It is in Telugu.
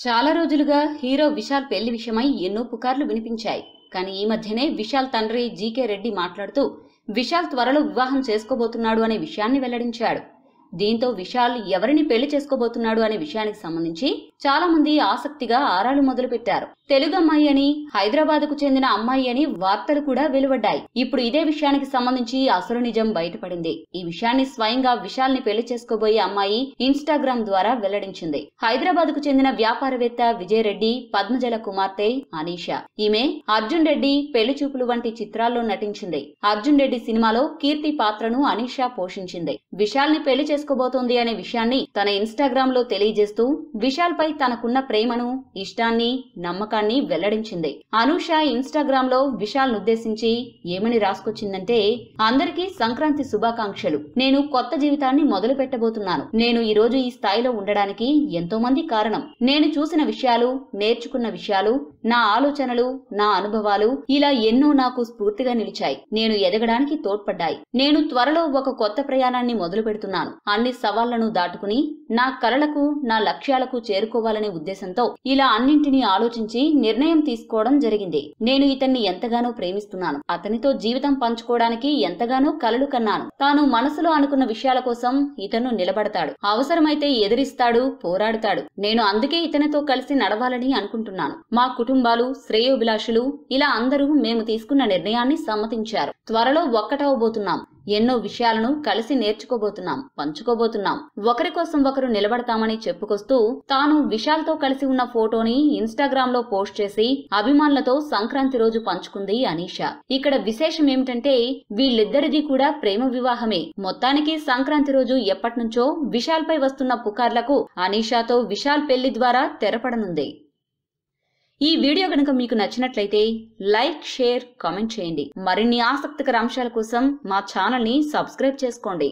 చాలా రోజులుగా హీరో విశాల్ పెళ్లి విషయమై ఎన్నో పుకార్లు వినిపించాయి. కానీ ఈ మధ్యనే విశాల్ తండ్రి జీకే రెడ్డి మాట్లాడుతూ విశాల్ త్వరలో వివాహం చేసుకోబోతున్నాడు అనే విషయాన్ని వెల్లడించాడు. దీంతో విశాల్ ఎవరిని పెళ్లి చేసుకోబోతున్నాడు అనే విషయానికి సంబంధించి చాలా మంది ఆసక్తిగా ఆరాలు మొదలుపెట్టారు. తెలుగు అమ్మాయి అని, హైదరాబాద్కు చెందిన అమ్మాయి అని వార్తలు కూడా వెలువడ్డాయి. ఇప్పుడు ఇదే విషయానికి సంబంధించి అసలు నిజం బయటపడింది. ఈ విషయాన్ని స్వయంగా విశాల్ ని పెళ్లి చేసుకోబోయే అమ్మాయి ఇన్స్టాగ్రామ్ ద్వారా వెల్లడించింది. హైదరాబాద్కు చెందిన వ్యాపారవేత్త విజయ్ రెడ్డి పద్మజల కుమార్తె అనీషా. ఈమె అర్జున్ రెడ్డి పెళ్లి చూపులు వంటి చిత్రాల్లో నటించింది. అర్జున్ రెడ్డి సినిమాలో కీర్తి పాత్రను అనీషా పోషించింది. విశాల్ ని పెళ్లి చేసుకోబోతోంది అనే విషయాన్ని తన ఇన్స్టాగ్రామ్ లో తెలియజేస్తూ విశాల్ పై తనకున్న ప్రేమను, ఇష్టాన్ని, నమ్మకాన్ని వెల్లడించింది. అనూష ఇన్స్టాగ్రామ్ లో విశాల్ నుద్దేశించి ఏమని రాసుకొచ్చిందంటే, అందరికీ సంక్రాంతి శుభాకాంక్షలు. నేను కొత్త జీవితాన్ని మొదలు పెట్టబోతున్నాను. నేను ఈ రోజు ఈ స్థాయిలో ఉండడానికి ఎంతో మంది కారణం. నేను చూసిన విషయాలు, నేర్చుకున్న విషయాలు, నా ఆలోచనలు, నా అనుభవాలు ఇలా ఎన్నో నాకు స్ఫూర్తిగా నిలిచాయి. నేను ఎదగడానికి తోడ్పడ్డాయి. నేను త్వరలో ఒక కొత్త ప్రయాణాన్ని మొదలు పెడుతున్నాను. అన్ని సవాళ్లను దాటుకుని నా కలలకు, నా లక్ష్యాలకు చేరుకోవాలనే ఉద్దేశంతో ఇలా అన్నింటినీ ఆలోచించి నిర్ణయం తీసుకోవడం జరిగింది. నేను ఇతన్ని ఎంతగానో ప్రేమిస్తున్నాను. అతనితో జీవితం పంచుకోవడానికి ఎంతగానో కలలు కన్నాను. తాను మనసులో అనుకున్న విషయాల కోసం ఇతను నిలబడతాడు. అవసరమైతే ఎదిరిస్తాడు, పోరాడుతాడు. నేను అందుకే ఇతనితో కలిసి నడవాలని అనుకుంటున్నాను. మా కుటుంబాలు, శ్రేయోభిలాషులు ఇలా అందరూ మేము తీసుకున్న నిర్ణయాన్ని సమ్మతించారు. త్వరలో ఒక్కటవబోతున్నాం. ఎన్నో విషయాలను కలిసి నేర్చుకోబోతున్నాం, పంచుకోబోతున్నాం. ఒకరి కోసం ఒకరు నిలబడతామని చెప్పుకొస్తూ తాను విశాల్ తో కలిసి ఉన్న ఫోటోని ఇన్స్టాగ్రామ్ లో పోస్ట్ చేసి అభిమానులతో సంక్రాంతి రోజు పంచుకుంది అనీషా. ఇక్కడ విశేషం ఏమిటంటే వీళ్ళిద్దరిది కూడా ప్రేమ వివాహమే. మొత్తానికి సంక్రాంతి రోజు ఎప్పటినుంచో విశాల్ పై వస్తున్న పుకార్లకు అనీషాతో విశాల్ పెళ్లి ద్వారా తెరపడనుంది. ఈ వీడియో గనుక మీకు నచ్చినట్లయితే లైక్, షేర్, కామెంట్ చేయండి. మరిన్ని ఆసక్తికర అంశాల కోసం మా ఛానల్ ని సబ్స్క్రైబ్ చేసుకోండి.